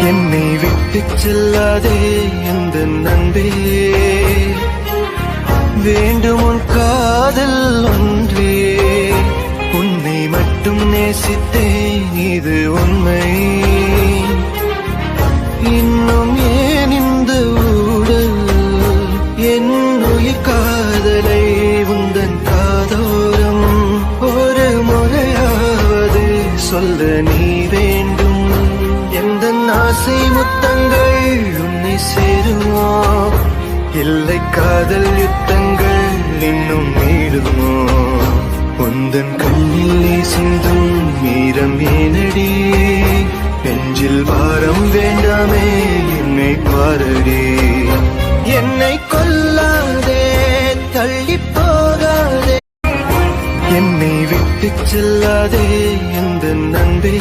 என்னை விட்டு செல்லாதே எந்த நண்பே, வேண்டும் உன் காதல் ஒன்றே. உன்னை மட்டும் நேசித்தேன், இது உண்மை. இன்னும் ஏன் இந்த ஊடல், என் உயிர் காதலை உந்தன் காதோரம் ஒரு முறையாவது சொல்ல நீ வேண்டும். எந்த ஆசை முத்தங்கள் உன்னை சேருமோ, இல்லை காதல் யுத்தங்கள் இன்னும் நீடுமோ. உந்தன் கண்ணில் நீ சிந்தும் மீரம் ஏனடி, நெஞ்சில் வாரம் வேண்டாமே என்னை பாரடி. என்னை கொல்லாதே, தள்ளி போகாதே, என்னை விட்டு செல்லாதே எந்த நண்பே.